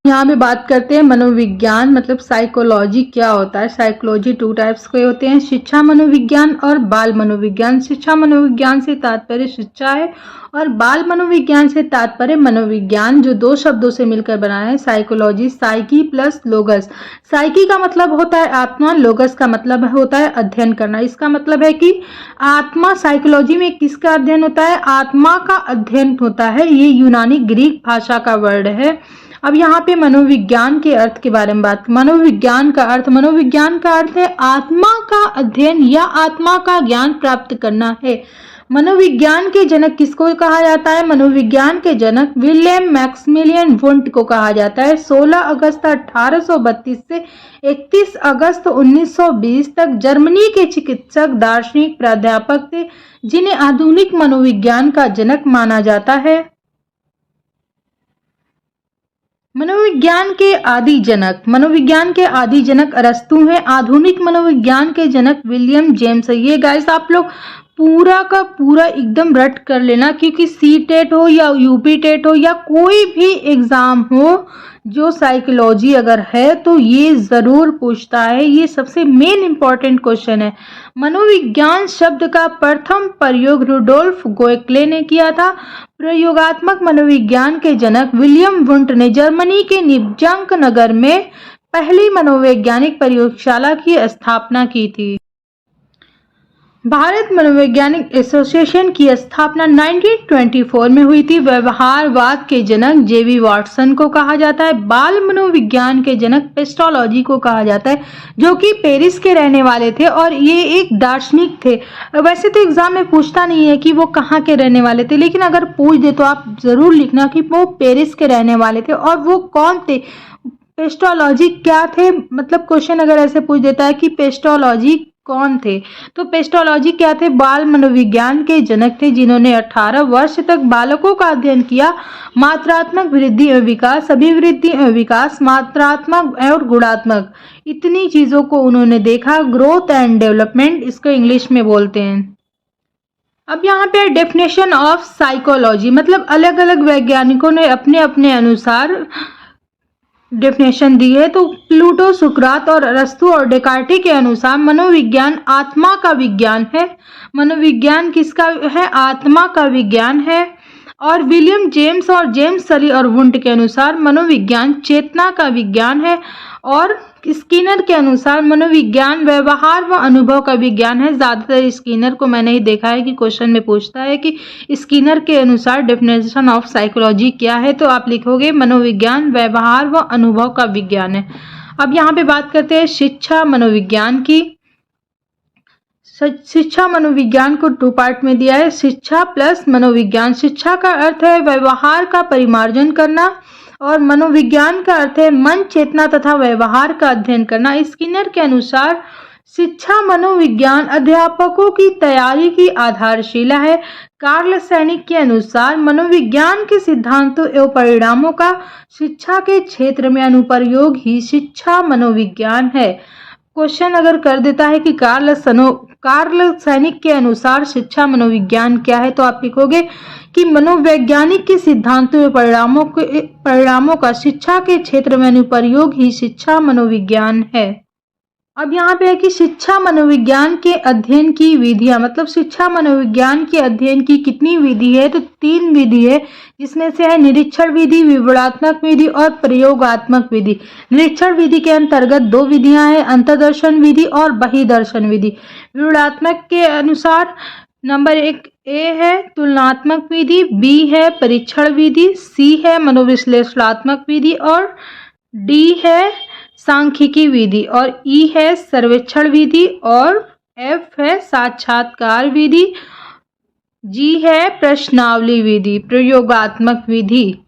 यहाँ पे बात करते हैं मनोविज्ञान मतलब साइकोलॉजी क्या होता है। साइकोलॉजी 2 टाइप्स के होते हैं, शिक्षा मनोविज्ञान और बाल मनोविज्ञान। शिक्षा मनोविज्ञान से तात्पर्य शिक्षा है और बाल मनोविज्ञान से तात्पर्य मनोविज्ञान, जो 2 शब्दों से मिलकर बना है। Psychology psyche plus लोगस। साइकी का मतलब होता है आत्मा, लोगस का मतलब होता है अध्ययन करना। इसका मतलब है कि आत्मा, साइकोलॉजी में किसका अध्ययन होता है? आत्मा का अध्ययन होता है। ये यूनानी ग्रीक भाषा का वर्ड है। अब यहाँ पे मनोविज्ञान के अर्थ के बारे में बात। मनोविज्ञान का अर्थ है आत्मा का अध्ययन या आत्मा का ज्ञान प्राप्त करना है। मनोविज्ञान के जनक किसको कहा जाता है? मनोविज्ञान के जनक विलियम मैक्सिमिलियन वुंट को कहा जाता है। 16 अगस्त 1832 से 31 अगस्त 1920 तक जर्मनी के चिकित्सक, दार्शनिक, प्राध्यापक थे, जिन्हें आधुनिक मनोविज्ञान का जनक माना जाता है। मनोविज्ञान के आदि जनक अरस्तु हैं। आधुनिक मनोविज्ञान के जनक विलियम जेम्स है। ये गाइस आप लोग पूरा का पूरा एकदम रट कर लेना, क्योंकि सी टेट हो या यूपी टेट हो या कोई भी एग्जाम हो, जो साइकोलॉजी अगर है तो ये जरूर पूछता है। ये सबसे मेन इंपॉर्टेंट क्वेश्चन है। मनोविज्ञान शब्द का प्रथम प्रयोग रुडोल्फ गोएक्ले ने किया था। प्रयोगात्मक मनोविज्ञान के जनक विलियम वुंट ने जर्मनी के निब्जंक नगर में पहली मनोवैज्ञानिक प्रयोगशाला की स्थापना की थी। भारत मनोवैज्ञानिक एसोसिएशन की स्थापना 1924 में हुई थी। व्यवहारवाद के जनक जेवी वाटसन को कहा जाता है। बाल मनोविज्ञान के जनक पेस्टोलॉजी को कहा जाता है, जो कि पेरिस के रहने वाले थे और ये एक दार्शनिक थे। वैसे तो एग्जाम में पूछता नहीं है कि वो कहाँ के रहने वाले थे, लेकिन अगर पूछ दे तो आप जरूर लिखना कि वो पेरिस के रहने वाले थे। और वो कौन थे, पेस्टोलॉजी क्या थे, मतलब क्वेश्चन अगर ऐसे पूछ देता है कि पेस्टोलॉजी कौन थे, तो पेस्टोलॉजी क्या थे? बाल मनोविज्ञान के जनक थे, जिन्होंने 18 वर्ष तक बालकों का अध्ययन किया। मात्रात्मक वृद्धि एवं विकास, अभिवृद्धि एवं विकास, मात्रात्मक और गुणात्मक, इतनी चीजों को उन्होंने देखा। ग्रोथ एंड डेवलपमेंट इसको इंग्लिश में बोलते हैं। अब यहाँ पे डेफिनेशन ऑफ साइकोलॉजी, मतलब अलग अलग वैज्ञानिकों ने अपने अपने अनुसार डेफिनेशन दी है। तो प्लूटो, सुकरात और अरस्तु और डेकार्टे के अनुसार मनोविज्ञान आत्मा का विज्ञान है। मनोविज्ञान किसका है? आत्मा का विज्ञान है। और विलियम जेम्स और जेम्स सली और वुंट के अनुसार मनोविज्ञान चेतना का विज्ञान है। और स्किनर के अनुसार मनोविज्ञान व्यवहार व अनुभव का विज्ञान है। ज्यादातर स्किनर को मैंने ही देखा है कि क्वेश्चन में पूछता है कि स्किनर के अनुसार डेफिनेशन ऑफ साइकोलॉजी क्या है, तो आप लिखोगे मनोविज्ञान व्यवहार व अनुभव का विज्ञान है। अब यहाँ पे बात करते हैं शिक्षा मनोविज्ञान की। शिक्षा मनोविज्ञान को 2 पार्ट में दिया है, शिक्षा प्लस मनोविज्ञान। शिक्षा का अर्थ है व्यवहार का परिमार्जन करना और मनोविज्ञान का अर्थ है मन, चेतना तथा व्यवहार का अध्ययन करना। स्किनर के अनुसार शिक्षा मनोविज्ञान अध्यापकों की तैयारी की आधारशिला है। कार्ल सैनिक के अनुसार मनोविज्ञान के सिद्धांतों एवं परिणामों का शिक्षा के क्षेत्र में अनुप्रयोग ही शिक्षा मनोविज्ञान है। क्वेश्चन अगर कर देता है कि कार्ल सैनिक के अनुसार शिक्षा मनोविज्ञान क्या है, तो आप लिखोगे कि मनोवैज्ञानिक के सिद्धांतों एवं परिणामों का शिक्षा के क्षेत्र में अनुप्रयोग ही शिक्षा मनोविज्ञान है। अब यहाँ पे है कि शिक्षा मनोविज्ञान के अध्ययन की विधियां, मतलब शिक्षा मनोविज्ञान के अध्ययन की कितनी विधि है, तो 3 विधि है, जिसमें से है निरीक्षण विधि, विवरणात्मक विधि और प्रयोगात्मक विधि। निरीक्षण विधि के अंतर्गत 2 विधियां हैं, अंतर्दर्शन विधि और बहिर्दर्शन विधि। विवरणात्मक के अनुसार नंबर 1 ए है तुलनात्मक विधि, बी है परीक्षण विधि, सी है मनोविश्लेषणात्मक विधि और डी है सांख्यिकी विधि और ई है सर्वेक्षण विधि और एफ है साक्षात्कार विधि, जी है प्रश्नावली विधि, प्रयोगात्मक विधि।